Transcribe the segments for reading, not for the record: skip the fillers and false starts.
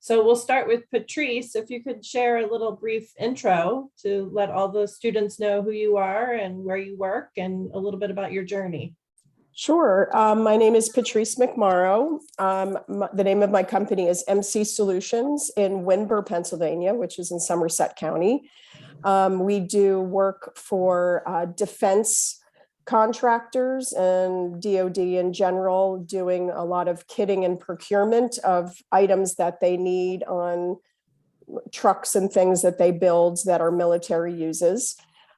So we'll start with Patrice. If you could share a little brief intro to let all the students know who you are and where you work and a little bit about your journey. Sure. My name is Patrice Mcmorrow. The name of my company is MC Solutions in Windber, Pennsylvania, which is in Somerset County. We do work for defense contractors and DoD in general, doing a lot of kitting and procurement of items that they need on trucks and things that they build that our military uses.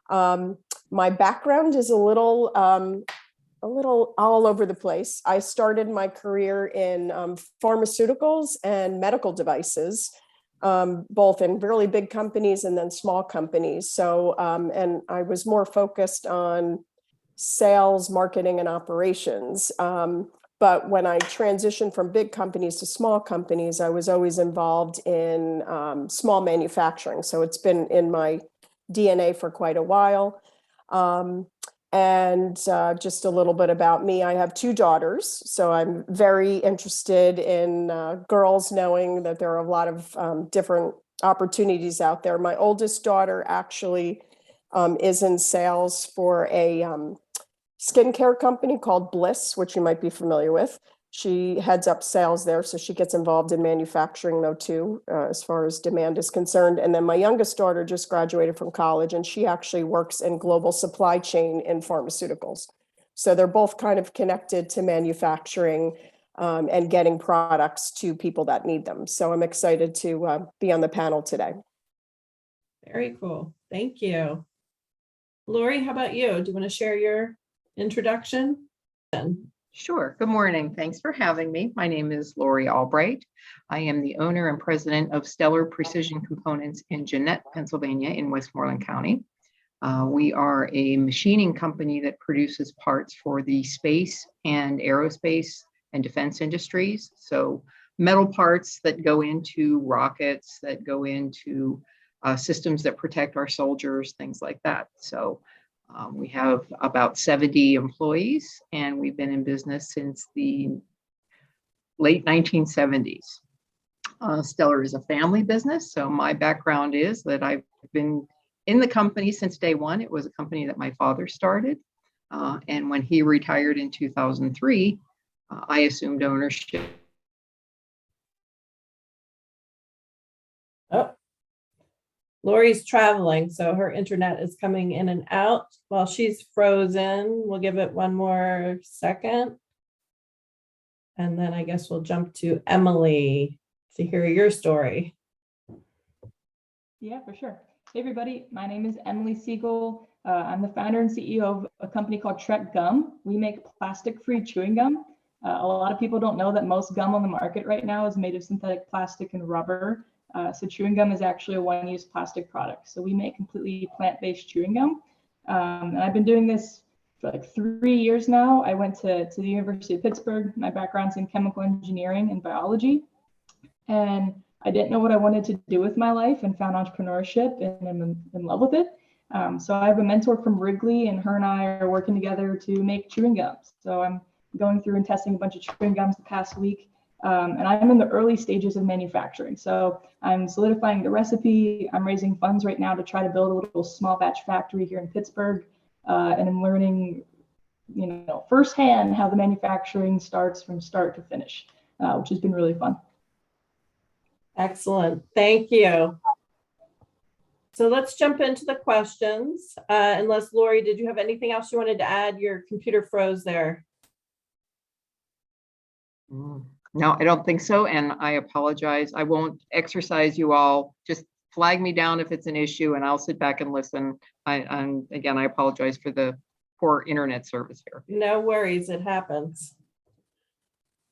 My background is a little all over the place. I started my career in pharmaceuticals and medical devices, both in really big companies and then small companies. So, and I was more focused on sales, marketing, and operations. But when I transitioned from big companies to small companies, I was always involved in small manufacturing. So it's been in my DNA for quite a while. And just a little bit about me, I have 2 daughters, so I'm very interested in girls knowing that there are a lot of different opportunities out there. My oldest daughter actually is in sales for a skincare company called Bliss, which you might be familiar with. She heads up sales there, so she gets involved in manufacturing though too, as far as demand is concerned. And then my youngest daughter just graduated from college, and she actually works in global supply chain in pharmaceuticals. So they're both kind of connected to manufacturing and getting products to people that need them. So I'm excited to be on the panel today. Very cool. Thank you. Lori, how about you? Do you want to share your introduction? Sure. Good morning. Thanks for having me. My name is Lori Albright. I am the owner and president of Stellar Precision Components in Jeannette, Pennsylvania in Westmoreland County. We are a machining company that produces parts for the space and aerospace and defense industries. So metal parts that go into rockets, that go into systems that protect our soldiers, things like that. So we have about 70 employees, and we've been in business since the late 1970s. Stellar is a family business, so my background is that I've been in the company since day one. It was a company that my father started, and when he retired in 2003, I assumed ownership. Oh, Lori's traveling, so her internet is coming in and out. While she's frozen, we'll give it one more second. And then I guess we'll jump to Emily to hear your story. Yeah, for sure. Hey, everybody. My name is Emily Siegel. I'm the founder and CEO of a company called Trek Gum. We make plastic-free chewing gum. A lot of people don't know that most gum on the market right now is made of synthetic plastic and rubber. So chewing gum is actually a one-use plastic product. So we make completely plant-based chewing gum. And I've been doing this for like 3 years now. I went to the University of Pittsburgh. My background's in chemical engineering and biology. And I didn't know what I wanted to do with my life and found entrepreneurship, and I'm in love with it. So I have a mentor from Wrigley, and her and I are working together to make chewing gums. So I'm going through and testing a bunch of chewing gums the past week. And I'm in the early stages of manufacturing. So I'm solidifying the recipe. I'm raising funds right now to try to build a little small batch factory here in Pittsburgh. And I'm learning, firsthand how the manufacturing starts from start to finish, which has been really fun. Excellent. Thank you. So let's jump into the questions. Unless Lori, did you have anything else you wanted to add? Your computer froze there. No, I don't think so. And I apologize. I won't exercise you all. Just flag me down if it's an issue and I'll sit back and listen. Again, I apologize for the poor internet service here. No worries. It happens.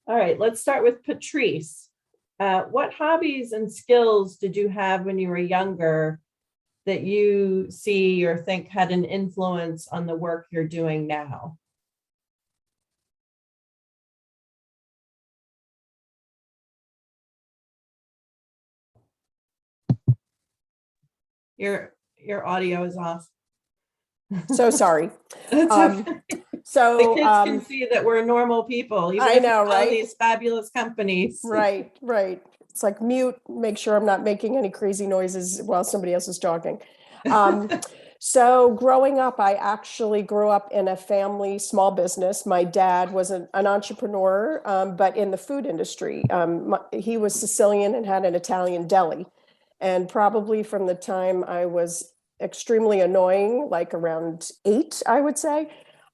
All right, let's start with Patrice. What hobbies and skills did you have when you were younger that you see or think had an influence on the work you're doing now? Your audio is off. So sorry. So the kids So can see that we're normal people. I know, All right? these fabulous companies. Right. It's like mute, make sure I'm not making any crazy noises while somebody else is talking. So growing up, I actually grew up in a family small business. My dad was an entrepreneur, but in the food industry. He was Sicilian and had an Italian deli. And probably from the time I was extremely annoying, like around 8, I would say,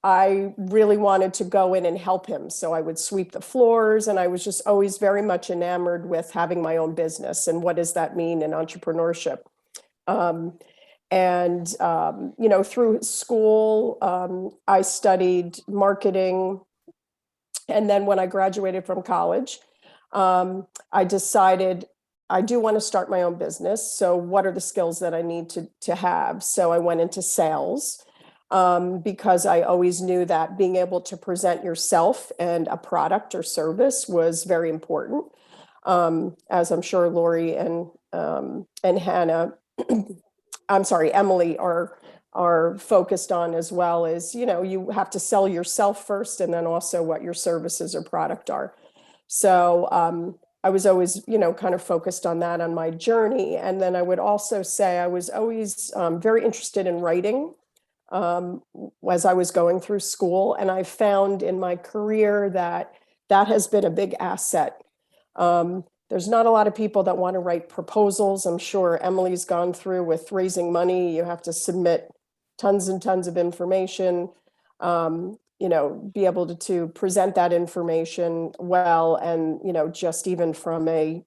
I really wanted to go in and help him. So I would sweep the floors, and I was just always very much enamored with having my own business and what does that mean in entrepreneurship. Through school, I studied marketing. And then when I graduated from college, I decided I do want to start my own business. So what are the skills that I need to have? So I went into sales because I always knew that being able to present yourself and a product or service was very important. As I'm sure Lori and Hannah, I'm sorry, Emily are focused on as well, is, you have to sell yourself first and then also what your services or product are. So I was always, kind of focused on that on my journey. And then I would also say I was always very interested in writing as I was going through school. And I found in my career that has been a big asset. There's not a lot of people that want to write proposals. I'm sure Emily's gone through with raising money. You have to submit tons and tons of information, be able to present that information well. And, just even from a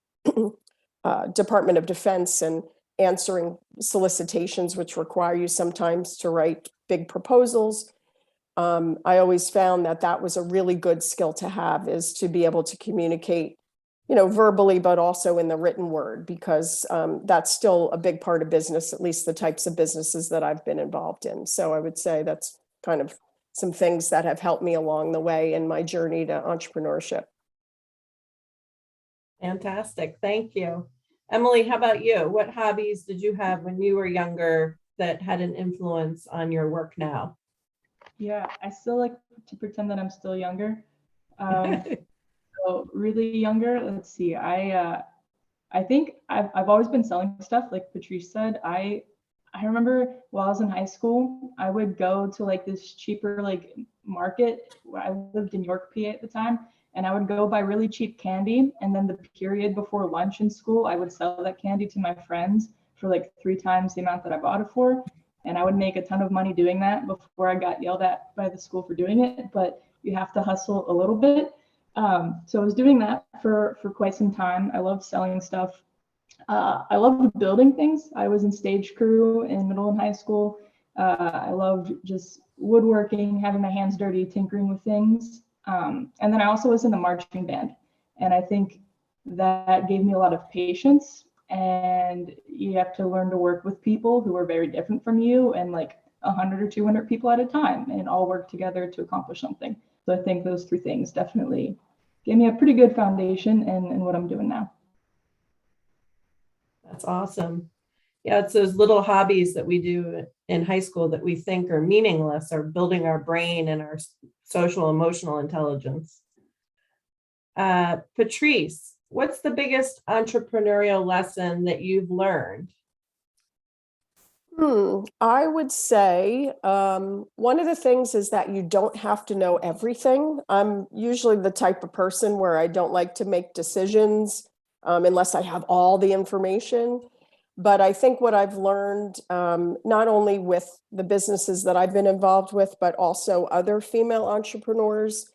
Department of Defense and answering solicitations, which require you sometimes to write big proposals. I always found that was a really good skill to have, is to be able to communicate verbally, but also in the written word, because that's still a big part of business, at least the types of businesses that I've been involved in. So I would say that's kind of some things that have helped me along the way in my journey to entrepreneurship. Fantastic. Thank you. Emily, how about you? What hobbies did you have when you were younger that had an influence on your work now? Yeah, I still like to pretend that I'm still younger. So really younger, let's see. I think I've always been selling stuff, like Patrice said. I remember while I was in high school, I would go to like this cheaper like market. I lived in York, PA at the time, and I would go buy really cheap candy. And then the period before lunch in school, I would sell that candy to my friends for like 3 times the amount that I bought it for. And I would make a ton of money doing that before I got yelled at by the school for doing it. But you have to hustle a little bit. So I was doing that for quite some time. I loved selling stuff. I loved building things. I was in stage crew in middle and high school. I loved just woodworking, having my hands dirty, tinkering with things. And then I also was in the marching band. And I think that gave me a lot of patience. And you have to learn to work with people who are very different from you, and like 100 or 200 people at a time, and all work together to accomplish something. So I think those 3 things definitely gave me a pretty good foundation in what I'm doing now. That's awesome. Yeah, it's those little hobbies that we do in high school that we think are meaningless, are building our brain and our social emotional intelligence. Patrice, what's the biggest entrepreneurial lesson that you've learned? I would say one of the things is that you don't have to know everything. I'm usually the type of person where I don't like to make decisions unless I have all the information. But I think what I've learned, not only with the businesses that I've been involved with, but also other female entrepreneurs.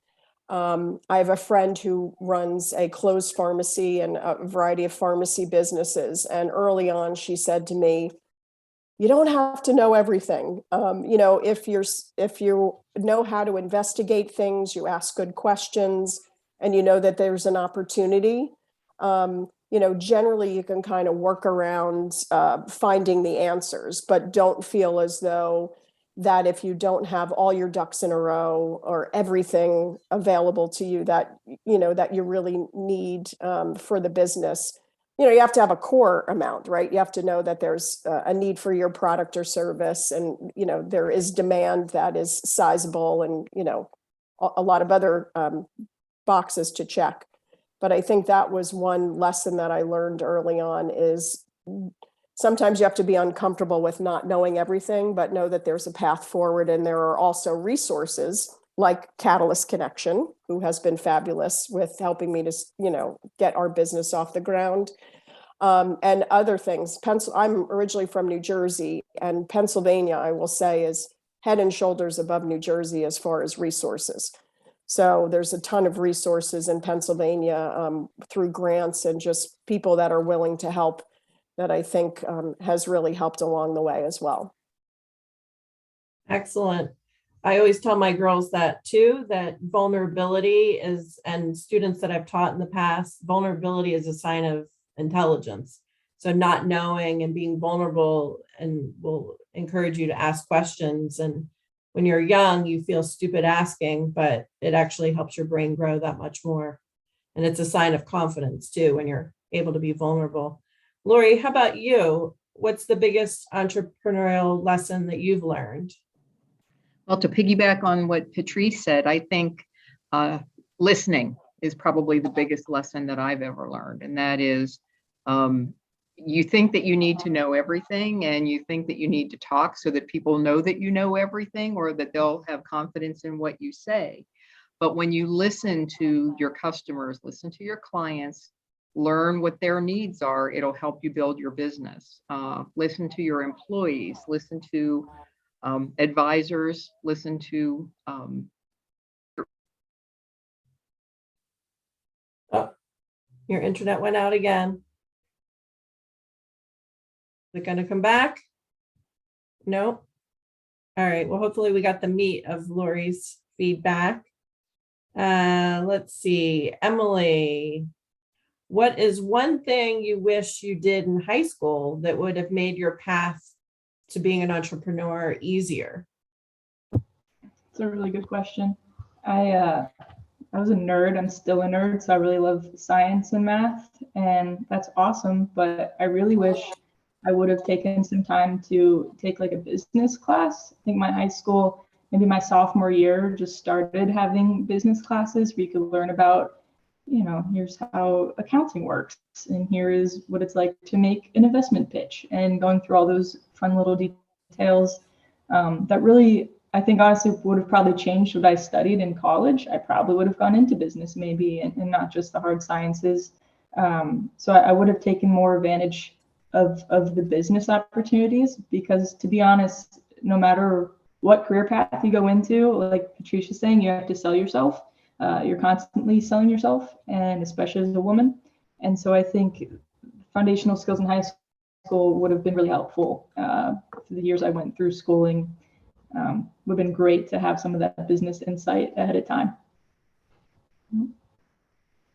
I have a friend who runs a closed pharmacy and a variety of pharmacy businesses. And early on, she said to me, you don't have to know everything. If you know how to investigate things, you ask good questions, and you know that there's an opportunity, generally you can kind of work around finding the answers, but don't feel as though that if you don't have all your ducks in a row or everything available to you that you really need for the business. You have to have a core amount, right? You have to know that there's a need for your product or service, and there is demand that is sizable, and a lot of other boxes to check. But I think that was one lesson that I learned early on is sometimes you have to be uncomfortable with not knowing everything, but know that there's a path forward. And there are also resources like Catalyst Connection, who has been fabulous with helping me to, get our business off the ground. And other things. I'm originally from New Jersey, and Pennsylvania, I will say, is head and shoulders above New Jersey as far as resources. So there's a ton of resources in Pennsylvania through grants and just people that are willing to help that I think has really helped along the way as well. Excellent. I always tell my girls that too, that vulnerability is, and students that I've taught in the past, vulnerability is a sign of intelligence. So not knowing and being vulnerable and will encourage you to ask questions. And when you're young, you feel stupid asking, but it actually helps your brain grow that much more. And it's a sign of confidence too, when you're able to be vulnerable. Lori, how about you? What's the biggest entrepreneurial lesson that you've learned? Well, to piggyback on what Patrice said, I think listening is probably the biggest lesson that I've ever learned. And that is, you think that you need to know everything, and you think that you need to talk so that people know that you know everything, or that they'll have confidence in what you say. But when you listen to your customers, listen to your clients, learn what their needs are, it'll help you build your business. Listen to your employees, listen to advisors, listen to Your internet went out again. Is it going to come back? No. All right. Well, hopefully we got the meat of Lori's feedback. Let's see. Emily, what is one thing you wish you did in high school that would have made your path to being an entrepreneur easier? It's a really good question. I was a nerd. I'm still a nerd, so I really love science and math, and that's awesome. But I really wish I would have taken some time to take like a business class. I think my high school, maybe my sophomore year, just started having business classes where you could learn about, here's how accounting works, and here is what it's like to make an investment pitch, and going through all those fun little details that really, I think honestly would have probably changed what I studied in college. I probably would have gone into business maybe, and not just the hard sciences. So I would have taken more advantage of the business opportunities, because to be honest, no matter what career path you go into, like Patrice was saying, you have to sell yourself. You're constantly selling yourself, and especially as a woman. And so I think foundational skills in high school would have been really helpful for the years I went through schooling. Would have been great to have some of that business insight ahead of time.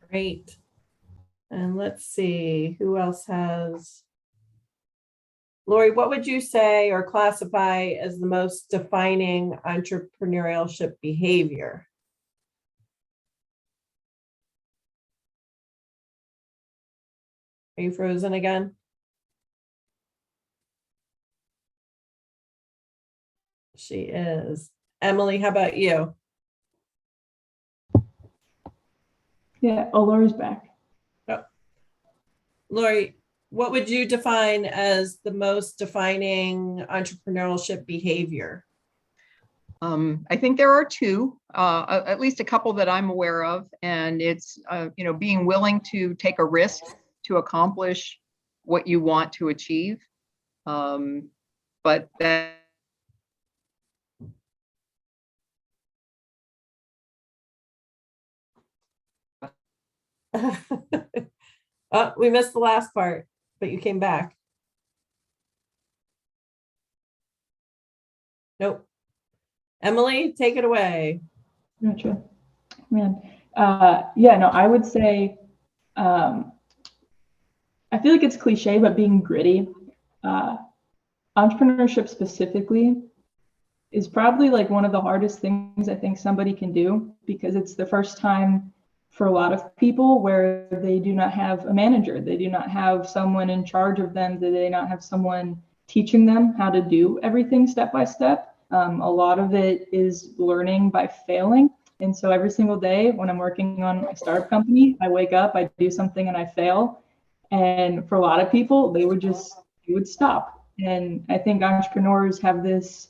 Great. And let's see, who else has? Lori, what would you say or classify as the most defining entrepreneurship behavior? Are you frozen again? She is. Emily, how about you? Yeah, oh, Lori's back. Oh. Lori, what would you define as the most defining entrepreneurship behavior? I think there are two, at least a couple that I'm aware of, and it's being willing to take a risk to accomplish what you want to achieve. But that Oh, we missed the last part, but you came back. Nope. Emily, take it away. Gotcha. Man. Yeah, no, I would say, I feel like it's cliche, but being gritty. Entrepreneurship specifically is probably like one of the hardest things I think somebody can do, because it's the first time for a lot of people where they do not have a manager, they do not have someone in charge of them, they do not have someone teaching them how to do everything step by step. A lot of it is learning by failing. And so every single day when I'm working on my startup company, I wake up, I do something and I fail. And for a lot of people, they would stop. And I think entrepreneurs have this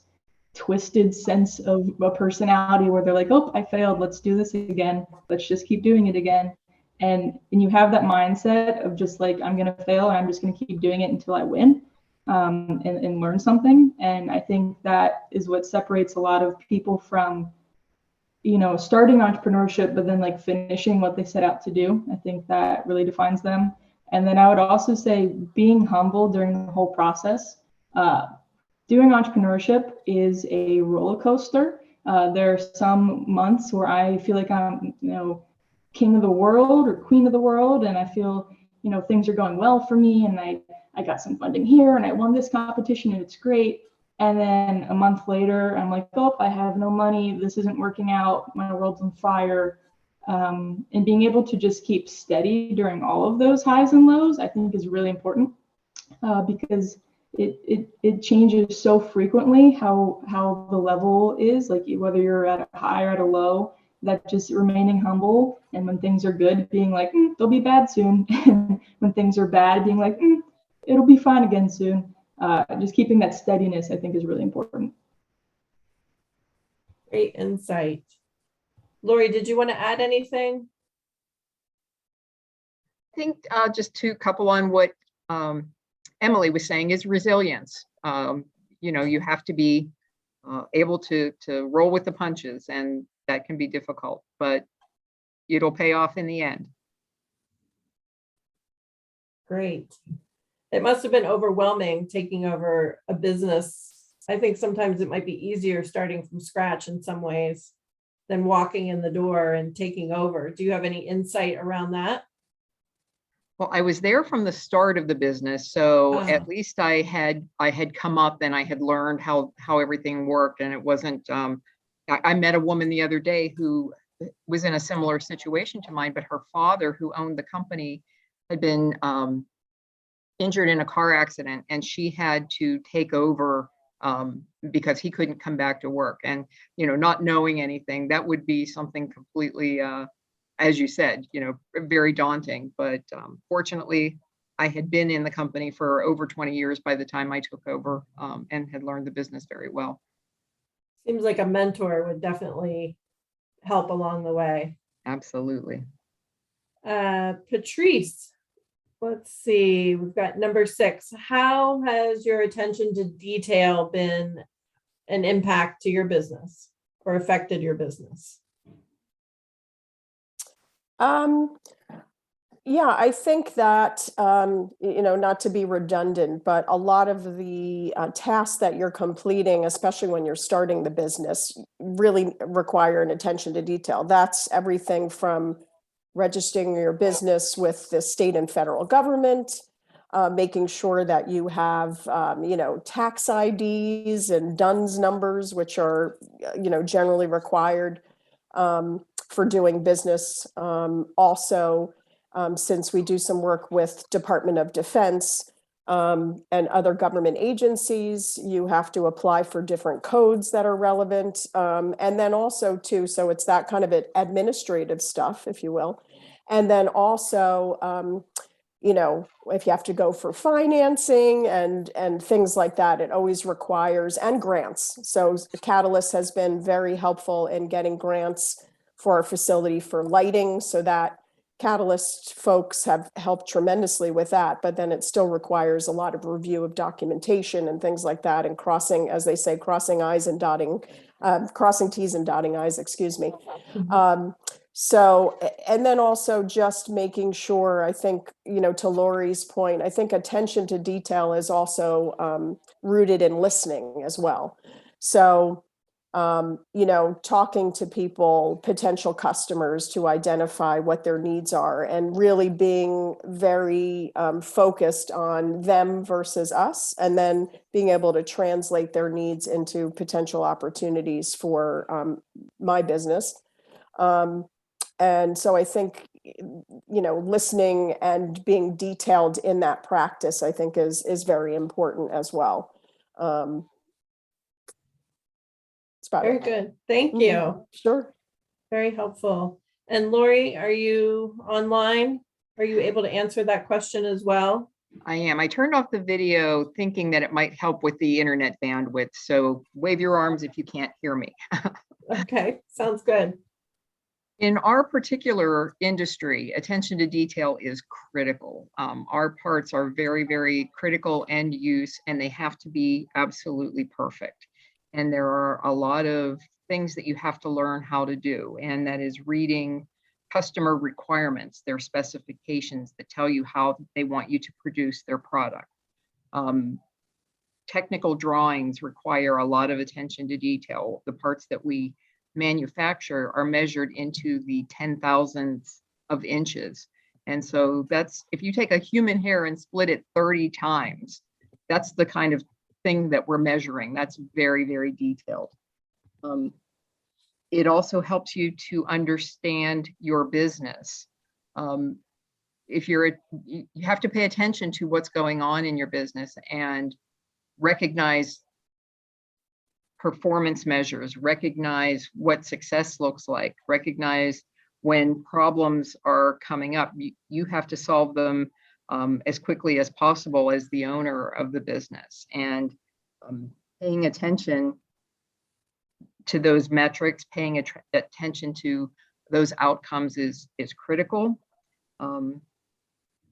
twisted sense of a personality where they're like, oh, I failed. Let's do this again. Let's just keep doing it again. And you have that mindset of just like, I'm going to fail and I'm just going to keep doing it until I win, and learn something. And I think that is what separates a lot of people from, starting entrepreneurship, but then like finishing what they set out to do. I think that really defines them. And then I would also say being humble during the whole process. Doing entrepreneurship is a roller coaster. There are some months where I feel like I'm, king of the world or queen of the world, and I feel, things are going well for me, and I got some funding here, and I won this competition, and it's great. And then a month later, I'm like, oh, I have no money. This isn't working out. My world's on fire. And being able to just keep steady during all of those highs and lows, I think is really important, because it changes so frequently how the level is, like whether you're at a high or at a low, that just remaining humble. And when things are good, being like, they'll be bad soon. And when things are bad, being like, it'll be fine again soon. Just keeping that steadiness, I think, is really important. Great insight. Lori, did you want to add anything? I think just to couple on what Emily was saying is resilience. You have to be able to roll with the punches, and that can be difficult, but it'll pay off in the end. Great. It must have been overwhelming taking over a business. I think sometimes it might be easier starting from scratch in some ways than walking in the door and taking over. Do you have any insight around that? Well, I was there from the start of the business, so at least I had come up and I had learned how everything worked, and it wasn't. I met a woman the other day who was in a similar situation to mine, but her father, who owned the company, had been injured in a car accident, and she had to take over because he couldn't come back to work. And not knowing anything, that would be something completely, as you said, very daunting. But fortunately, I had been in the company for over 20 years by the time I took over, and had learned the business very well. Seems like a mentor would definitely help along the way. Absolutely. Patrice, let's see, we've got number 6. How has your attention to detail been an impact to your business or affected your business? Yeah, I think that, not to be redundant, but a lot of the tasks that you're completing, especially when you're starting the business, really require an attention to detail. That's everything from registering your business with the state and federal government, making sure that you have, tax IDs and DUNS numbers, which are, generally required for doing business. Also, since we do some work with Department of Defense and other government agencies, you have to apply for different codes that are relevant. And then also too, so it's that kind of administrative stuff, if you will. And then also, if you have to go for financing and things like that, it always requires, and grants. So Catalyst has been very helpful in getting grants for our facility for lighting, so that Catalyst folks have helped tremendously with that, but then it still requires a lot of review of documentation and things like that, and crossing, as they say, crossing T's and dotting I's, excuse me. So, and then also just making sure, I think, to Lori's point, I think attention to detail is also rooted in listening as well. So, talking to people, potential customers, to identify what their needs are, and really being very focused on them versus us, and then being able to translate their needs into potential opportunities for my business. And so I think, listening and being detailed in that practice, I think is very important as well. It's about Very it. good. Thank you. Sure. Very helpful. And Lori, are you online? Are you able to answer that question as well? I am. I turned off the video thinking that it might help with the internet bandwidth. So wave your arms if you can't hear me. Okay, sounds good. In our particular industry, attention to detail is critical. Our parts are very, very critical end use, and they have to be absolutely perfect. And there are a lot of things that you have to learn how to do, and that is reading customer requirements, their specifications that tell you how they want you to produce their product. Technical drawings require a lot of attention to detail. The parts that we manufacture are measured into the 10,000ths of inches. And so that's, if you take a human hair and split it 30 times, that's the kind of thing that we're measuring. That's very, very detailed. It also helps you to understand your business. If you have to pay attention to what's going on in your business and recognize performance measures, recognize what success looks like, recognize when problems are coming up. You have to solve them as quickly as possible as the owner of the business. And paying attention to those metrics, paying attention to those outcomes is critical.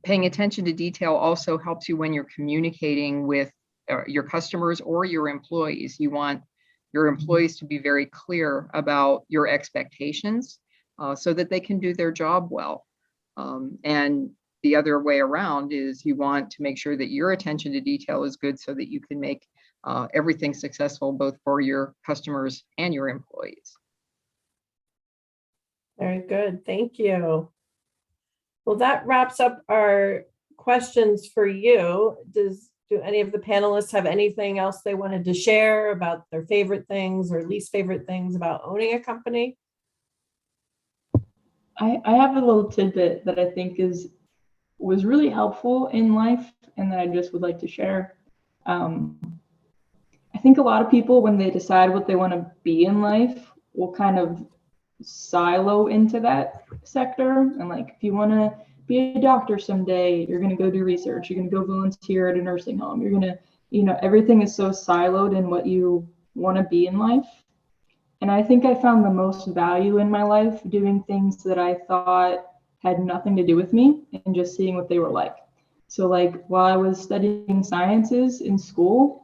Paying attention to detail also helps you when you're communicating with your customers or your employees. You want your employees to be very clear about your expectations so that they can do their job well. And the other way around is you want to make sure that your attention to detail is good so that you can make everything successful, both for your customers and your employees. Very good. Thank you. Well, that wraps up our questions for you. Do any of the panelists have anything else they wanted to share about their favorite things or least favorite things about owning a company? I have a little tidbit that I think was really helpful in life and that I just would like to share. I think a lot of people, when they decide what they want to be in life, will kind of silo into that sector. And like, if you want to be a doctor someday, you're going to go do research, you're going to go volunteer at a nursing home, you're going to, everything is so siloed in what you want to be in life. And I think I found the most value in my life doing things that I thought had nothing to do with me and just seeing what they were like. So like, while I was studying sciences in school,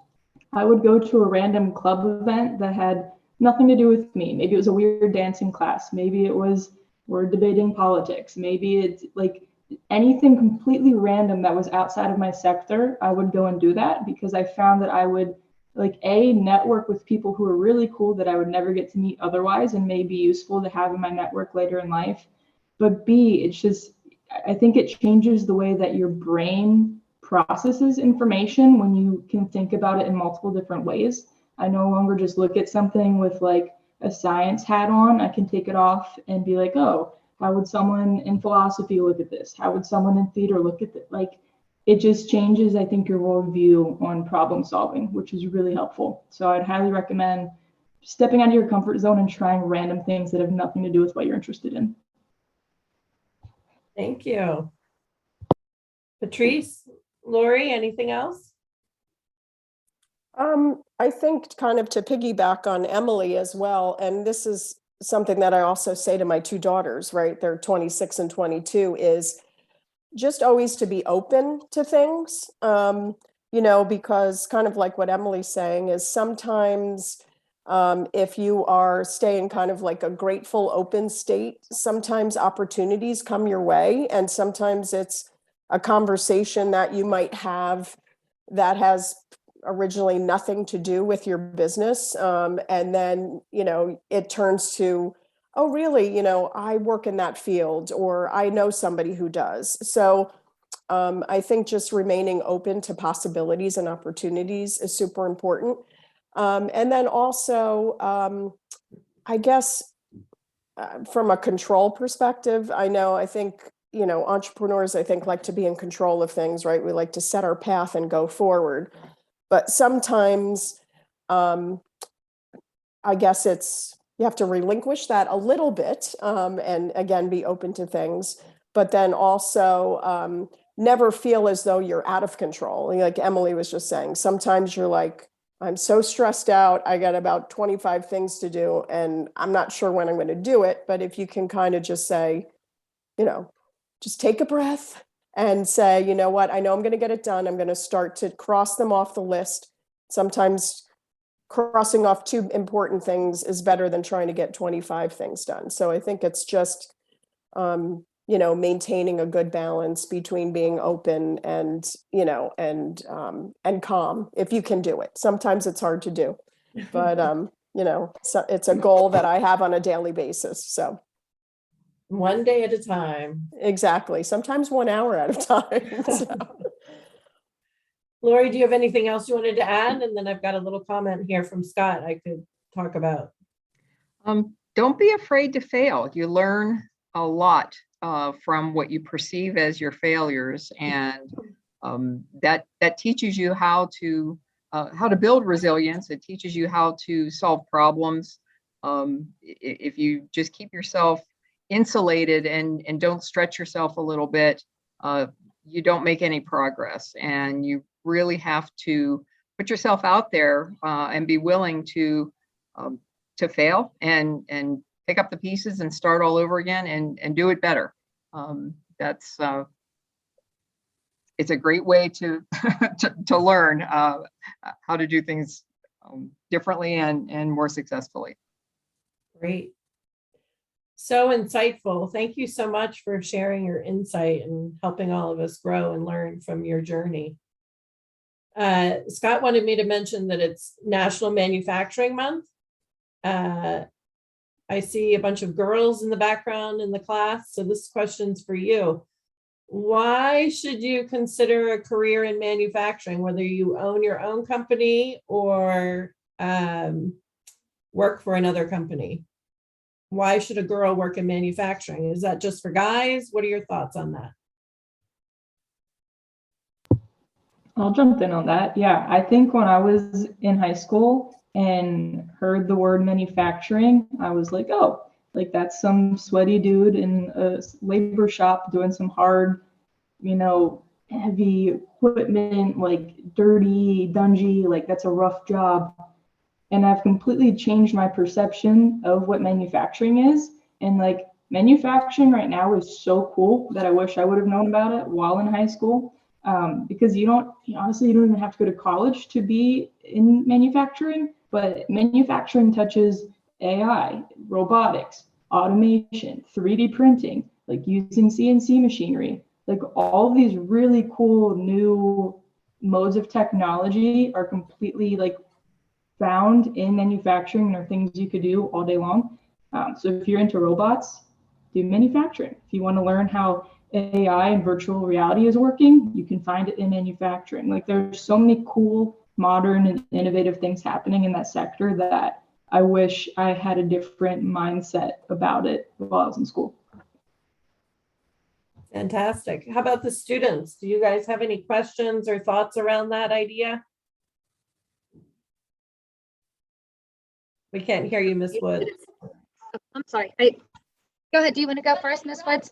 I would go to a random club event that had nothing to do with me. Maybe it was a weird dancing class. Maybe it was, we're debating politics. Maybe it's like anything completely random that was outside of my sector. I would go and do that because I found that I would network with people who are really cool that I would never get to meet otherwise and may be useful to have in my network later in life. But B, it's just, I think it changes the way that your brain processes information when you can think about it in multiple different ways. I no longer just look at something with like a science hat on. I can take it off and be like, oh, how would someone in philosophy look at this? How would someone in theater look at it? Like, it just changes, I think, your worldview on problem solving, which is really helpful. So I'd highly recommend stepping out of your comfort zone and trying random things that have nothing to do with what you're interested in. Thank you. Patrice, Lori, anything else? I think kind of to piggyback on Emily as well, and this is something that I also say to my two daughters, right? They're 26 and 22, is just always to be open to things, because kind of like what Emily's saying is sometimes if you are staying kind of like a grateful open state, sometimes opportunities come your way, and sometimes it's a conversation that you might have that has originally nothing to do with your business. And then, it turns to, oh, really, I work in that field, or I know somebody who does. So I think just remaining open to possibilities and opportunities is super important. And then also, I guess, from a control perspective, I think, entrepreneurs, I think, like to be in control of things, right? We like to set our path and go forward. But sometimes, I guess it's, you have to relinquish that a little bit, and again, be open to things, but then also never feel as though you're out of control. Like Emily was just saying, sometimes you're like, I'm so stressed out. I got about 25 things to do and I'm not sure when I'm going to do it. But if you can kind of just say, just take a breath and say, you know what, I know I'm going to get it done. I'm going to start to cross them off the list. Sometimes crossing off 2 important things is better than trying to get 25 things done. So I think it's just, maintaining a good balance between being open and, and calm, if you can do it. Sometimes it's hard to do, but, so it's a goal that I have on a daily basis. So One day at a time. exactly. Sometimes 1 hour at a time. So. Lori, do you have anything else you wanted to add? And then I've got a little comment here from Scott I could talk about. Don't be afraid to fail. You learn a lot from what you perceive as your failures, and that teaches you how to build resilience. It teaches you how to solve problems. If you just keep yourself insulated and don't stretch yourself a little bit, you don't make any progress. And you really have to put yourself out there and be willing to fail and pick up the pieces and start all over again and do it better. It's a great way to to learn how to do things differently and more successfully. Great. So insightful. Thank you so much for sharing your insight and helping all of us grow and learn from your journey. Scott wanted me to mention that it's National Manufacturing Month. I see a bunch of girls in the background in the class. So this question's for you. Why should you consider a career in manufacturing, whether you own your own company or work for another company? Why should a girl work in manufacturing? Is that just for guys? What are your thoughts on that? I'll jump in on that. Yeah, I think when I was in high school and heard the word manufacturing, I was like, oh, like that's some sweaty dude in a labor shop doing some hard, heavy equipment, like dirty, dungy, like that's a rough job. And I've completely changed my perception of what manufacturing is. And like manufacturing right now is so cool that I wish I would have known about it while in high school. Because honestly, you don't even have to go to college to be in manufacturing, but manufacturing touches AI, robotics, automation, 3D printing, like using CNC machinery, like all of these really cool new modes of technology are completely like found in manufacturing and are things you could do all day long. So if you're into robots, do manufacturing. If you want to learn how AI and virtual reality is working, you can find it in manufacturing. Like there's so many cool, modern and innovative things happening in that sector that I wish I had a different mindset about it while I was in school. Fantastic. How about the students? Do you guys have any questions or thoughts around that idea? We can't hear you, Ms. Woods. I'm sorry. Go ahead. Do you want to go first, Ms. Woods?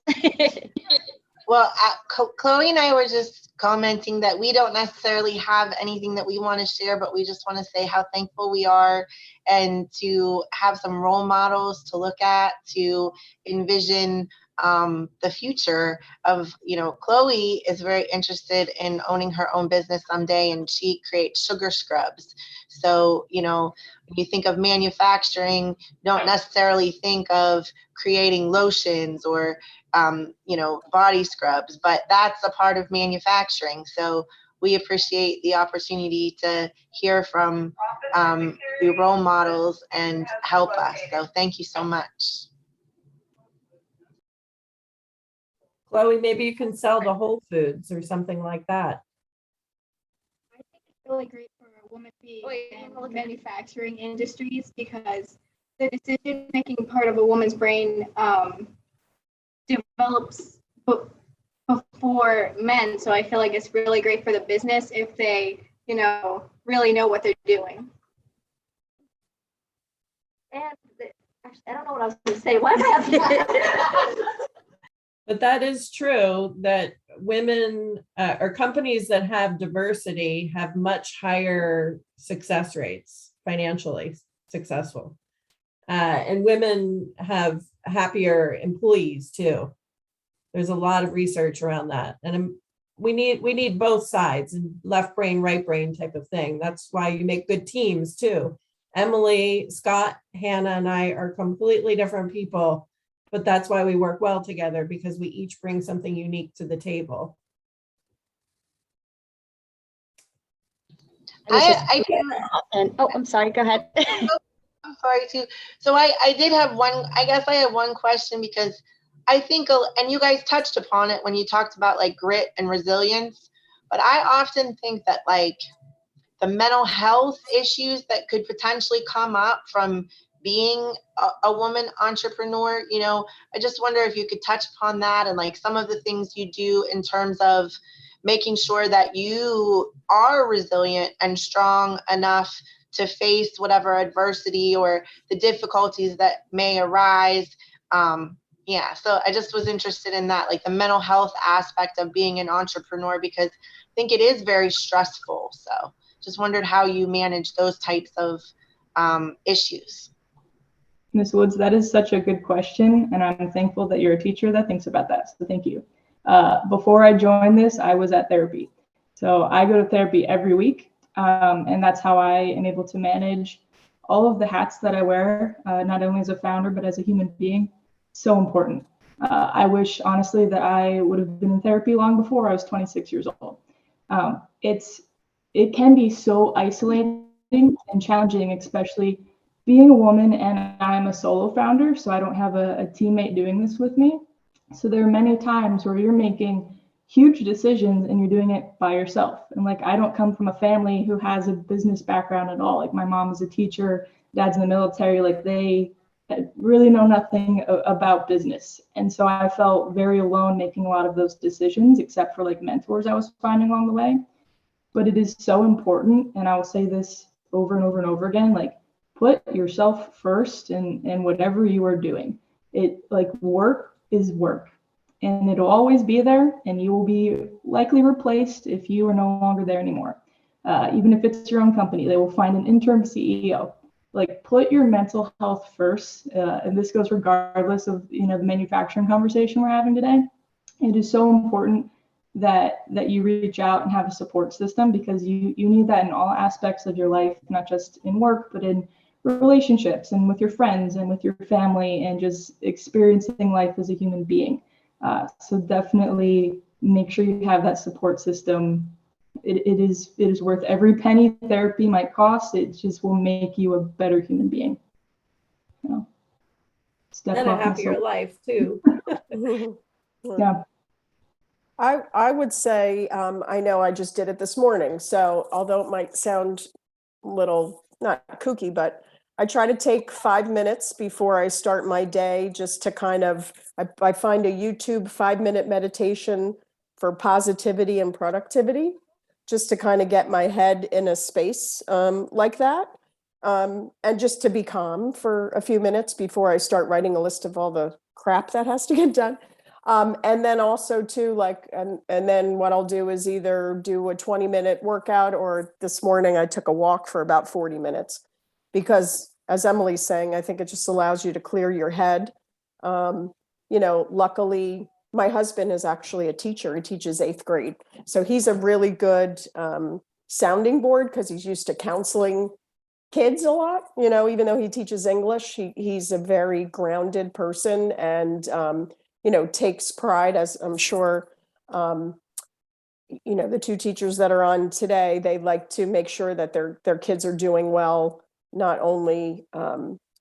Well, Chloe and I were just commenting that we don't necessarily have anything that we want to share, but we just want to say how thankful we are and to have some role models to look at, to envision the future of, Chloe is very interested in owning her own business someday, and she creates sugar scrubs. So, when you think of manufacturing, don't necessarily think of creating lotions or body scrubs, but that's a part of manufacturing. So we appreciate the opportunity to hear from the role models and help us. So thank you so much. Chloe, maybe you can sell to Whole Foods or something like that. I think it's really great for a woman being in manufacturing industries because the decision-making part of a woman's brain develops before men. So I feel like it's really great for the business if they, really know what they're doing. And Actually, I don't know what I was going to say. Why am I up But that is true that women or companies that have diversity have much higher success rates, financially successful. And women have happier employees too. There's a lot of research around that. And we need both sides, and left brain, right brain type of thing. That's why you make good teams too. Emily, Scott, Hannah, and I are completely different people. But that's why we work well together, because we each bring something unique to the table. I and oh, I'm sorry. Go ahead. I'm sorry too. So I did have one, I guess I have one question, because I think, and you guys touched upon it when you talked about like grit and resilience, but I often think that like the mental health issues that could potentially come up from being a woman entrepreneur, you know, I just wonder if you could touch upon that and like some of the things you do in terms of making sure that you are resilient and strong enough to face whatever adversity or the difficulties that may arise. Yeah, so I just was interested in that, like the mental health aspect of being an entrepreneur, because I think it is very stressful. So just wondered how you manage those types of issues. Ms. Woods, that is such a good question, and I'm thankful that you're a teacher that thinks about that, so thank you. Before I joined this, I was at therapy. So I go to therapy every week, and that's how I am able to manage all of the hats that I wear, not only as a founder, but as a human being. So important. I wish, honestly, that I would have been in therapy long before I was 26 years old. It can be so isolating and challenging, especially being a woman, and I'm a solo founder, so I don't have a teammate doing this with me. So there are many times where you're making huge decisions and you're doing it by yourself. And like, I don't come from a family who has a business background at all. Like my mom is a teacher, dad's in the military, like they really know nothing about business. And so I felt very alone making a lot of those decisions, except for like mentors I was finding along the way. But it is so important, and I will say this over and over and over again, like put yourself first in whatever you are doing. It like work is work, and it'll always be there, and you will be likely replaced if you are no longer there anymore. Even if it's your own company, they will find an interim CEO. Like put your mental health first, and this goes regardless of the manufacturing conversation we're having today. It is so important that you reach out and have a support system, because you need that in all aspects of your life, not just in work, but in relationships and with your friends and with your family, and just experiencing life as a human being. So definitely make sure you have that support system. It is worth every penny therapy might cost. It just will make you a better human being. And a happier life too. Yeah. I would say, I know I just did it this morning, so although it might sound a little not kooky, but I try to take 5 minutes before I start my day just to kind of, I find a YouTube 5-minute meditation for positivity and productivity, just to kind of get my head in a space like that. And just to be calm for a few minutes before I start writing a list of all the crap that has to get done. And then also too, like, and then what I'll do is either do a 20-minute workout, or this morning I took a walk for about 40 minutes, because as Emily's saying, I think it just allows you to clear your head. Luckily, my husband is actually a teacher. He teaches 8th grade. So he's a really good sounding board, because he's used to counseling kids a lot, even though he teaches English, he's a very grounded person, and takes pride, as I'm sure, the 2 teachers that are on today, they like to make sure that their kids are doing well, not only,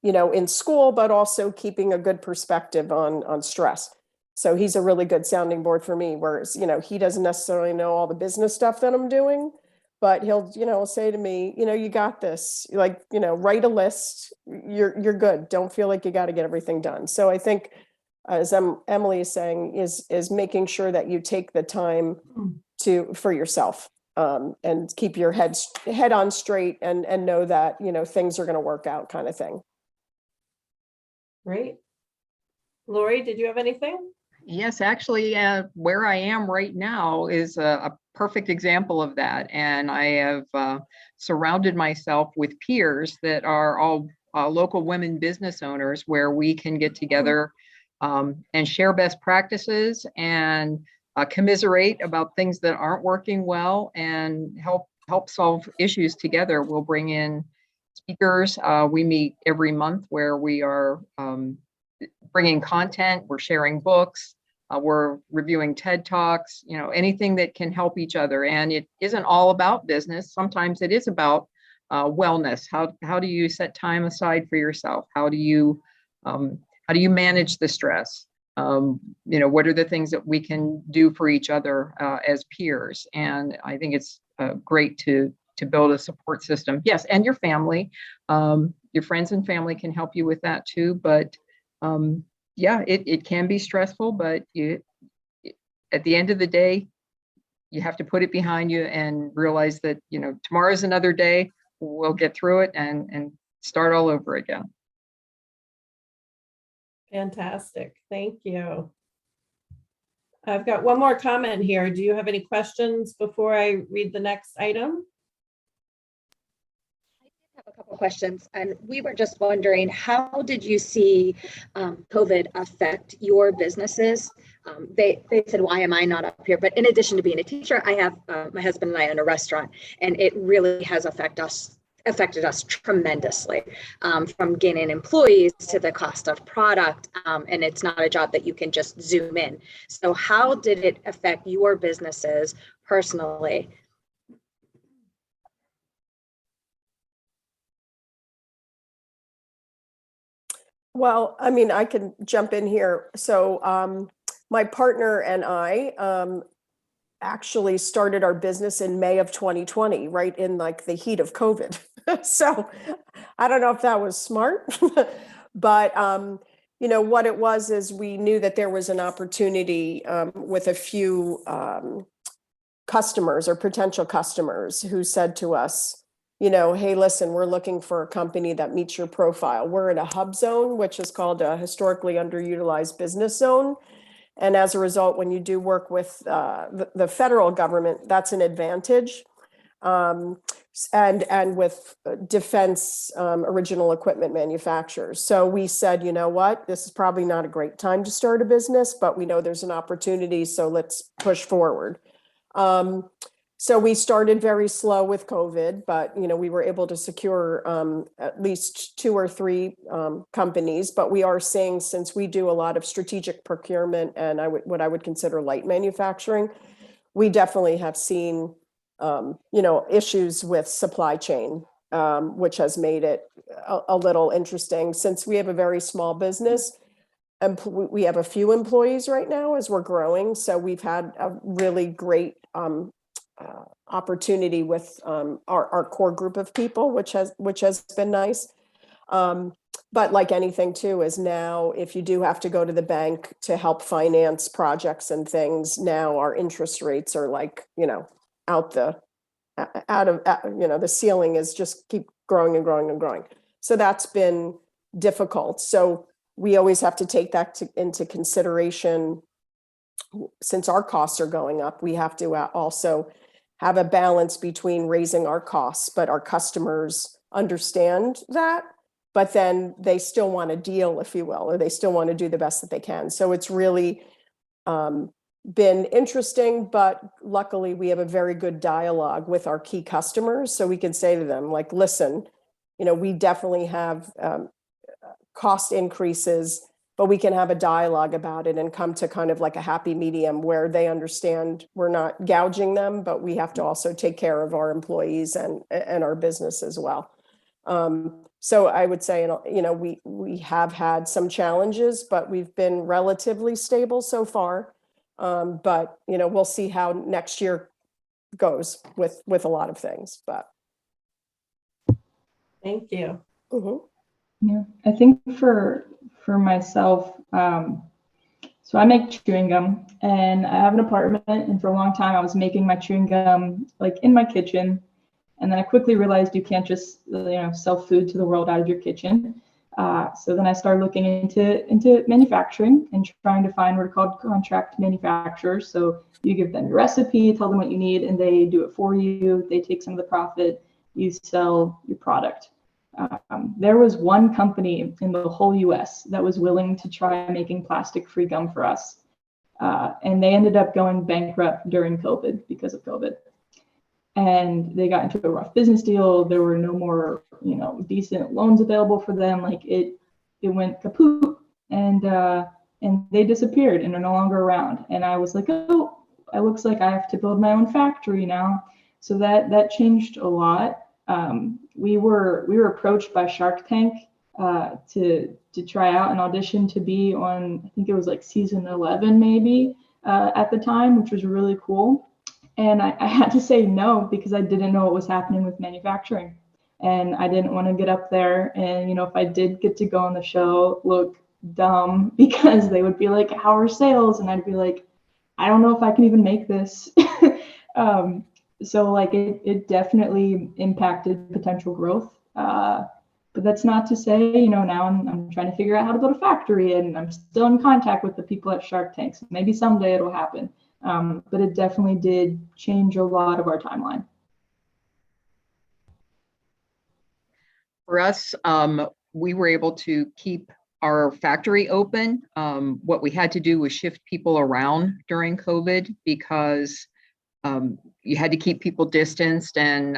in school, but also keeping a good perspective on stress. So he's a really good sounding board for me, whereas, he doesn't necessarily know all the business stuff that I'm doing, but he'll say to me, you got this, like, write a list, you're good. Don't feel like you got to get everything done. So I think, as Emily is saying, is making sure that you take the time for yourself, and keep your head on straight, and know that, things are going to work out, kind of thing. Great. Lori, did you have anything? Yes, actually, where I am right now is a perfect example of that. And I have surrounded myself with peers that are all local women business owners, where we can get together and share best practices and commiserate about things that aren't working well and help solve issues together. We'll bring in speakers. We meet every month where we are bringing content, we're sharing books, we're reviewing TED Talks, anything that can help each other. And it isn't all about business. Sometimes it is about wellness. How do you set time aside for yourself? How do you manage the stress? What are the things that we can do for each other as peers? And I think it's great to build a support system. Yes, and your family, your friends and family can help you with that too. But yeah, it can be stressful, but at the end of the day, you have to put it behind you and realize that, tomorrow's another day. We'll get through it and start all over again. Fantastic. Thank you. I've got one more comment here. Do you have any questions before I read the next item? Have a couple questions, and we were just wondering, how did you see COVID affect your businesses? They said, why am I not up here? But in addition to being a teacher, I have my husband and I own a restaurant, and it really has affected us tremendously, from gaining employees to the cost of product, and it's not a job that you can just zoom in. So how did it affect your businesses personally? Well, I mean, I can jump in here. So my partner and I actually started our business in May of 2020, right in like the heat of COVID. So I don't know if that was smart, but what it was is we knew that there was an opportunity with a few customers or potential customers who said to us, hey, listen, we're looking for a company that meets your profile. We're in a hub zone, which is called a historically underutilized business zone. And as a result, when you do work with the federal government, that's an advantage. And with defense original equipment manufacturers. So we said, you know what, this is probably not a great time to start a business, but we know there's an opportunity, so let's push forward. So we started very slow with COVID, but we were able to secure at least 2 or 3 companies. But we are seeing, since we do a lot of strategic procurement and what I would consider light manufacturing, we definitely have seen issues with supply chain, which has made it a little interesting. Since we have a very small business, and we have a few employees right now as we're growing, so we've had a really great opportunity with our core group of people, which has been nice. But like anything too, is now if you do have to go to the bank to help finance projects and things, now our interest rates are like, the ceiling is just keep growing and growing and growing. So that's been difficult. So we always have to take that into consideration. Since our costs are going up, we have to also have a balance between raising our costs, but our customers understand that, but then they still want a deal, if you will, or they still want to do the best that they can. So it's really been interesting, but luckily we have a very good dialogue with our key customers. So we can say to them, like, listen, we definitely have cost increases, but we can have a dialogue about it and come to kind of like a happy medium where they understand we're not gouging them, but we have to also take care of our employees and our business as well. So I would say, we have had some challenges, but we've been relatively stable so far. But, we'll see how next year goes with a lot of things, but. Thank you. Mm-hmm. Yeah, I think for myself, so I make chewing gum, and I have an apartment, and for a long time I was making my chewing gum like in my kitchen, and then I quickly realized you can't just sell food to the world out of your kitchen. So then I started looking into manufacturing and trying to find what are called contract manufacturers. So you give them your recipe, tell them what you need, and they do it for you. They take some of the profit, you sell your product. There was one company in the whole US that was willing to try making plastic-free gum for us. And they ended up going bankrupt during COVID because of COVID. And they got into a rough business deal. There were no more, decent loans available for them. Like it went kaput, and they disappeared and are no longer around. And I was like, oh, it looks like I have to build my own factory now. So that changed a lot. We were approached by Shark Tank to try out an audition to be on, I think it was like season 11 maybe at the time, which was really cool. And I had to say no because I didn't know what was happening with manufacturing. And I didn't want to get up there and, if I did get to go on the show, look dumb because they would be like, how are sales? And I'd be like, I don't know if I can even make this. So like it definitely impacted potential growth. But that's not to say, now I'm trying to figure out how to build a factory and I'm still in contact with the people at Shark Tank. So maybe someday it'll happen. But it definitely did change a lot of our timeline. For us, we were able to keep our factory open. What we had to do was shift people around during COVID because you had to keep people distanced, and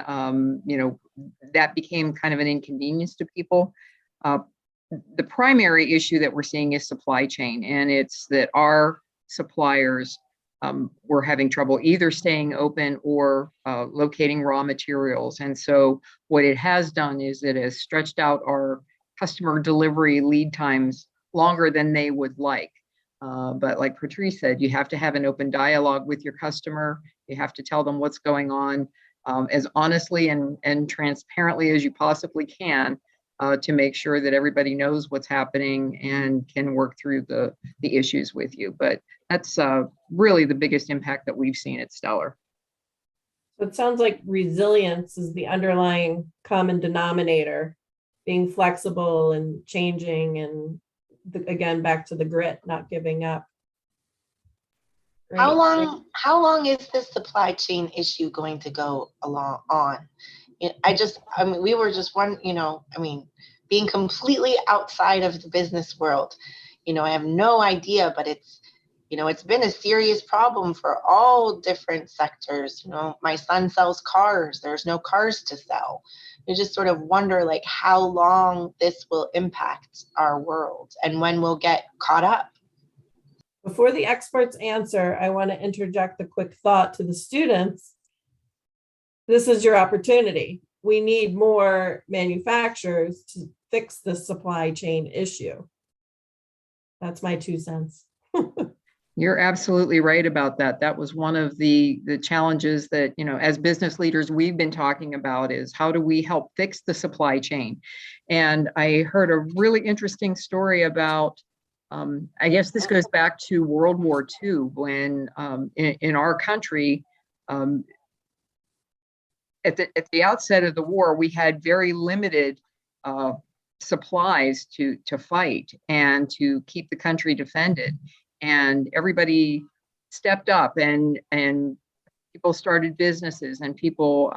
that became kind of an inconvenience to people. The primary issue that we're seeing is supply chain, and it's that our suppliers were having trouble either staying open or locating raw materials. And so what it has done is it has stretched out our customer delivery lead times longer than they would like. But like Patrice said, you have to have an open dialogue with your customer. You have to tell them what's going on as honestly and transparently as you possibly can to make sure that everybody knows what's happening and can work through the issues with you. But that's really the biggest impact that we've seen at Stellar. So it sounds like resilience is the underlying common denominator, being flexible and changing, and again, back to the grit, not giving up. Great. How long is this supply chain issue going to go along on? We were just being completely outside of the business world. I have no idea, but it's been a serious problem for all different sectors. My son sells cars. There's no cars to sell. You just sort of wonder how long this will impact our world and when we'll get caught up. Before the experts answer, I want to interject a quick thought to the students. This is your opportunity. We need more manufacturers to fix the supply chain issue. That's my 2 cents. You're absolutely right about that. That was one of the challenges that, as business leaders, we've been talking about is how do we help fix the supply chain? And I heard a really interesting story about, I guess this goes back to World War II when in our country, at the outset of the war, we had very limited supplies to fight and to keep the country defended. And everybody stepped up and people started businesses and people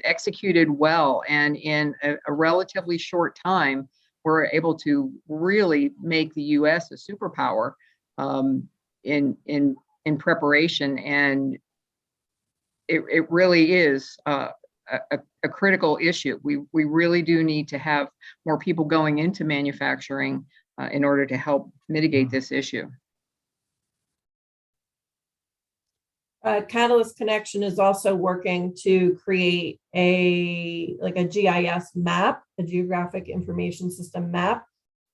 executed well. And in a relatively short time, we're able to really make the U.S. a superpower in preparation. And it really is a critical issue. We really do need to have more people going into manufacturing in order to help mitigate this issue. Catalyst Connection is also working to create a GIS map, a geographic information system map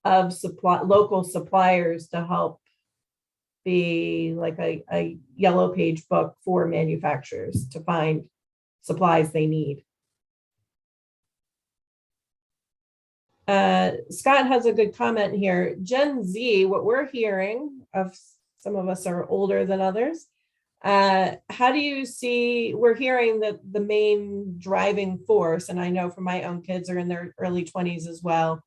of local suppliers to help be like a yellow page book for manufacturers to find supplies they need. Scott has a good comment here. Gen Z, what we're hearing of, some of us are older than others. How do you see, we're hearing that the main driving force, and I know from my own kids are in their early 20s as well,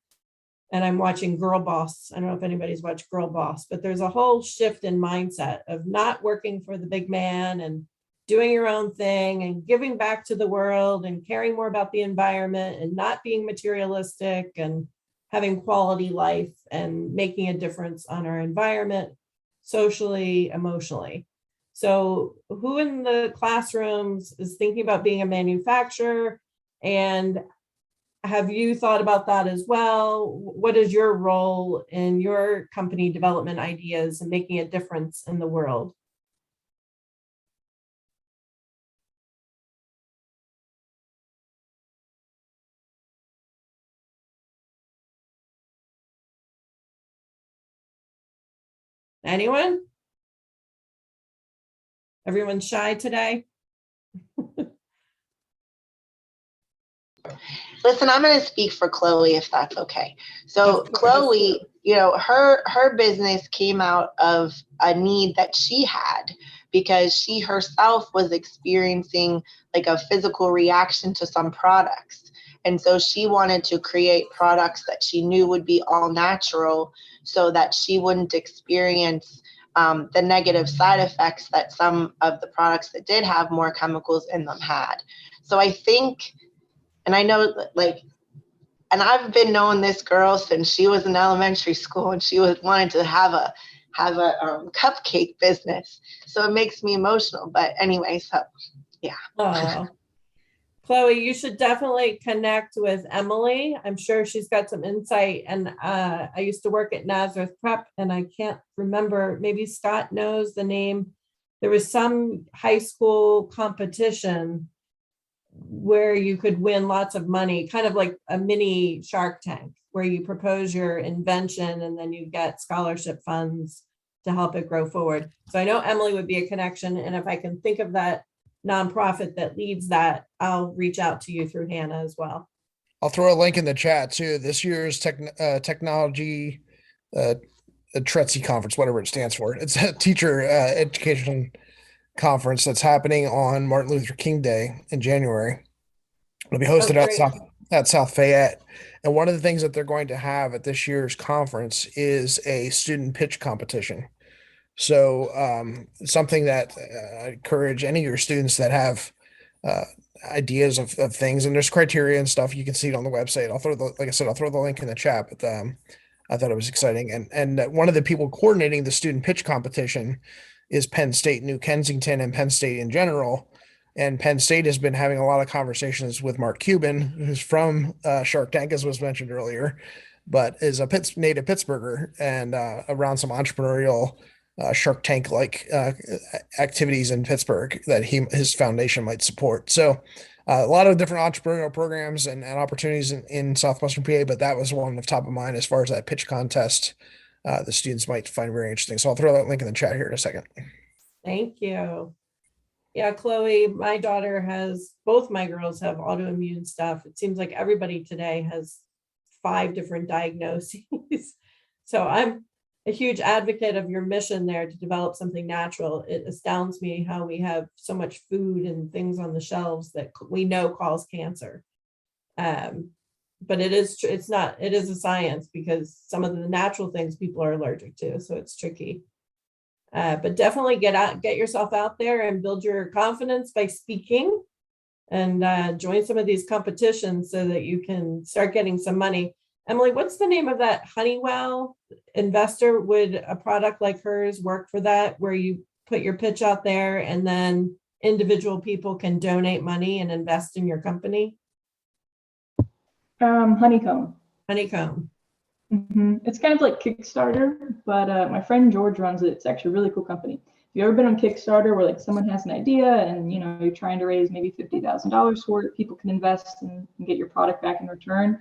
and I'm watching Girl Boss. I don't know if anybody's watched Girl Boss, but there's a whole shift in mindset of not working for the big man and doing your own thing and giving back to the world and caring more about the environment and not being materialistic and having quality life and making a difference on our environment, socially, emotionally. So who in the classrooms is thinking about being a manufacturer, and have you thought about that as well? What is your role in your company development ideas and making a difference in the world? Anyone? Everyone's shy today? Listen, I'm going to speak for Chloe, if that's okay. So Chloe, you know, her business came out of a need that she had because she herself was experiencing like a physical reaction to some products. And so she wanted to create products that she knew would be all natural so that she wouldn't experience the negative side effects that some of the products that did have more chemicals in them had. So I think, and I know like, and I've been knowing this girl since she was in elementary school, and she was wanting to have a cupcake business. So it makes me emotional. But anyway, so yeah. Oh, Chloe, you should definitely connect with Emily. I'm sure she's got some insight. And I used to work at Nazareth Prep, and I can't remember, maybe Scott knows the name. There was some high school competition where you could win lots of money, kind of like a mini Shark Tank, where you propose your invention and then you get scholarship funds to help it grow forward. So I know Emily would be a connection. And if I can think of that nonprofit that leads that, I'll reach out to you through Hannah as well. I'll throw a link in the chat too. This year's technology TRETSI conference, whatever it stands for. It's a teacher education conference that's happening on Martin Luther King Day in January. It'll be hosted at South Fayette. And one of the things that they're going to have at this year's conference is a student pitch competition. So something that I encourage any of your students that have ideas of things, and there's criteria and stuff. You can see it on the website. Like I said, I'll throw the link in the chat, but I thought it was exciting. And one of the people coordinating the student pitch competition is Penn State, New Kensington, and Penn State in general. And Penn State has been having a lot of conversations with Mark Cuban, who's from Shark Tank, as was mentioned earlier, but is a native Pittsburgher, and around some entrepreneurial Shark Tank-like activities in Pittsburgh that his foundation might support. So a lot of different entrepreneurial programs and opportunities in Southwestern PA, but that was one of top of mind as far as that pitch contest. The students might find very interesting. So I'll throw that link in the chat here in a second. Thank you. Yeah, Chloe, my daughter both my girls have autoimmune stuff. It seems like everybody today has 5 different diagnoses. So I'm a huge advocate of your mission there to develop something natural. It astounds me how we have so much food and things on the shelves that we know cause cancer. But it is a science, because some of the natural things people are allergic to, so it's tricky. But definitely get yourself out there and build your confidence by speaking, and join some of these competitions so that you can start getting some money. Emily, what's the name of that Honeywell investor? Would a product like hers work for that, where you put your pitch out there and then individual people can donate money and invest in your company? Honeycomb. It's kind of like Kickstarter, but my friend George runs it. It's actually a really cool company. If you've ever been on Kickstarter, where like someone has an idea and you're trying to raise maybe $50,000 for it, people can invest and get your product back in return.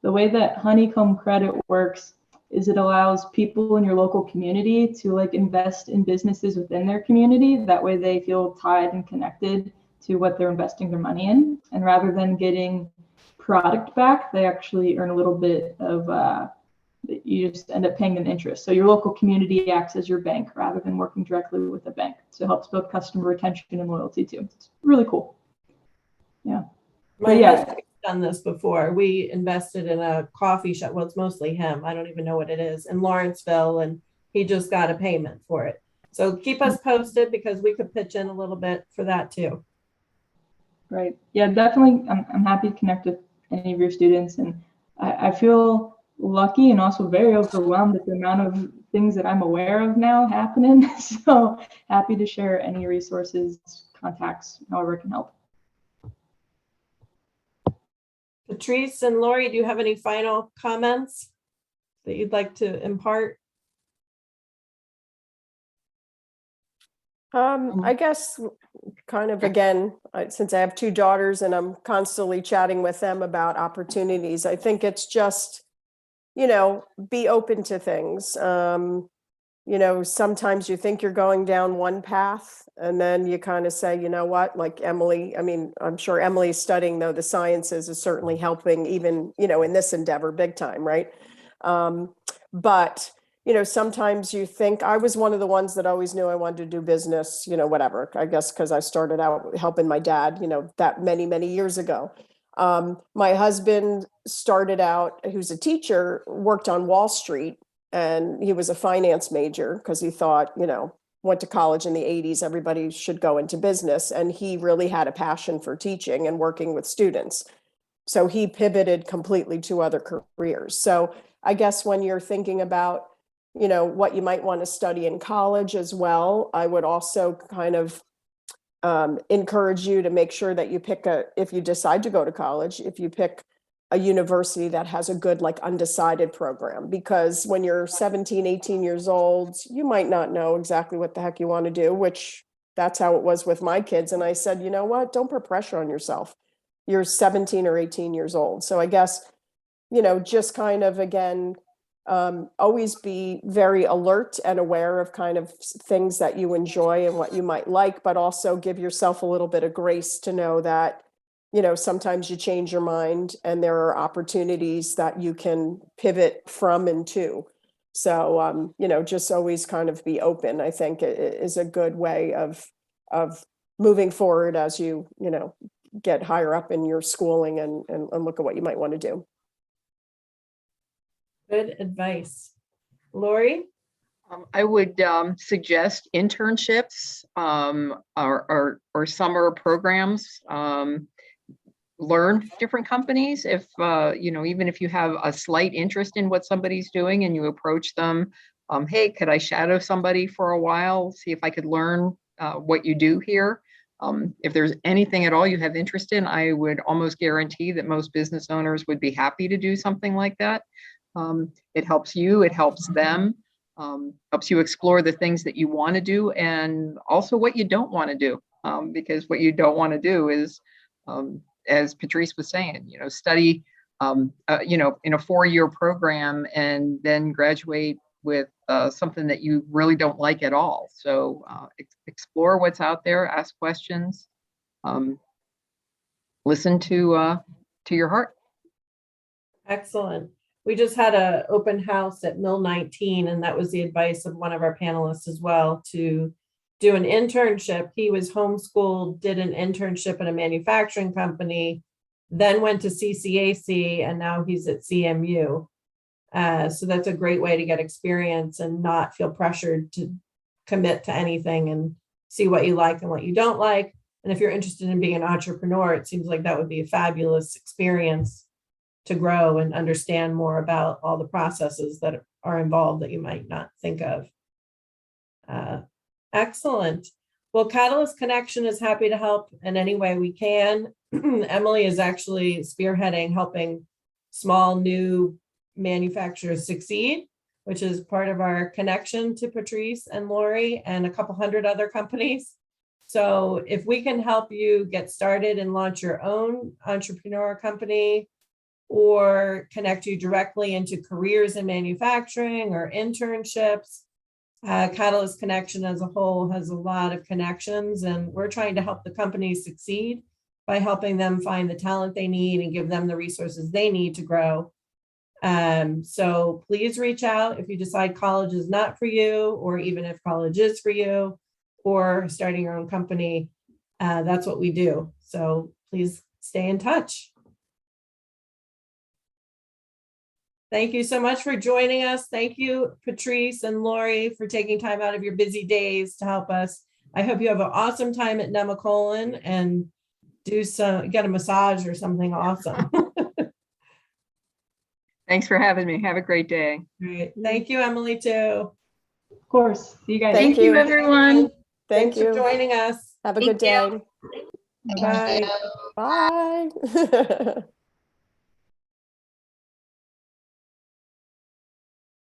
The way that Honeycomb Credit works is it allows people in your local community to like invest in businesses within their community. That way they feel tied and connected to what they're investing their money in. And rather than getting product back, they actually earn a little bit of, you just end up paying them interest. So your local community acts as your bank rather than working directly with a bank. So it helps build customer retention and loyalty too. It's really cool. Yeah. My husband done this before. We invested in a coffee shop. Well, it's mostly him. I don't even know what it is in Lawrenceville, and he just got a payment for it. So keep us posted because we could pitch in a little bit for that too. Right. Yeah, definitely. I'm happy to connect with any of your students. And I feel lucky and also very overwhelmed at the amount of things that I'm aware of now happening. So happy to share any resources, contacts, however it can help. Patrice and Lori, do you have any final comments that you'd like to impart? I guess kind of again, since I have two daughters and I'm constantly chatting with them about opportunities, I think it's just, be open to things. Sometimes you think you're going down one path and then you kind of say, you know what, like Emily, I mean, I'm sure Emily's studying though the sciences is certainly helping even, in this endeavor big time, right? But sometimes you think I was one of the ones that always knew I wanted to do business, whatever, I guess, because I started out helping my dad, that many, many years ago. My husband started out, who's a teacher, worked on Wall Street, and he was a finance major because he thought, went to college in the 80s, everybody should go into business. And he really had a passion for teaching and working with students. So he pivoted completely to other careers. So I guess when you're thinking about, what you might want to study in college as well, I would also kind of encourage you to make sure that you pick if you decide to go to college, if you pick a university that has a good undecided program, because when you're 17, 18 years old, you might not know exactly what the heck you want to do, which that's how it was with my kids. And I said, you know what, don't put pressure on yourself. You're 17 or 18 years old. So I guess, just kind of, again, always be very alert and aware of kind of things that you enjoy and what you might like, but also give yourself a little bit of grace to know that, sometimes you change your mind and there are opportunities that you can pivot from and to. So, just always kind of be open, I think is a good way of moving forward as you, get higher up in your schooling and look at what you might want to do. Good advice. Lori? I would suggest internships or summer programs. Learn different companies. If even if you have a slight interest in what somebody's doing and you approach them, hey, could I shadow somebody for a while? See if I could learn what you do here. If there's anything at all you have interest in, I would almost guarantee that most business owners would be happy to do something like that. It helps you, it helps them, helps you explore the things that you want to do and also what you don't want to do. Because what you don't want to do is, as Patrice was saying, study, in a 4-year program and then graduate with something that you really don't like at all. So explore what's out there, ask questions, listen to your heart. Excellent. We just had an open house at Mill 19, and that was the advice of one of our panelists as well, to do an internship. He was homeschooled, did an internship at a manufacturing company, then went to CCAC, and now he's at CMU. So that's a great way to get experience and not feel pressured to commit to anything and see what you like and what you don't like. And if you're interested in being an entrepreneur, it seems like that would be a fabulous experience to grow and understand more about all the processes that are involved that you might not think of. Excellent. Well, Catalyst Connection is happy to help in any way we can. Emily is actually spearheading helping small new manufacturers succeed, which is part of our connection to Patrice and Lori and a couple hundred other companies. So if we can help you get started and launch your own entrepreneur company, or connect you directly into careers in manufacturing or internships, Catalyst Connection as a whole has a lot of connections, and we're trying to help the companies succeed by helping them find the talent they need and give them the resources they need to grow. So please reach out if you decide college is not for you, or even if college is for you, or starting your own company. That's what we do. So please stay in touch. Thank you so much for joining us. Thank you, Patrice and Lori, for taking time out of your busy days to help us. I hope you have an awesome time at Nemacolin and get a massage or something awesome. Thanks for having me. Have a great day. Great. Thank you, Emily, too. Of course. See you guys. Thank you, everyone. Thank Thanks for you. joining us. Have a good day. Bye. Thank you. Bye.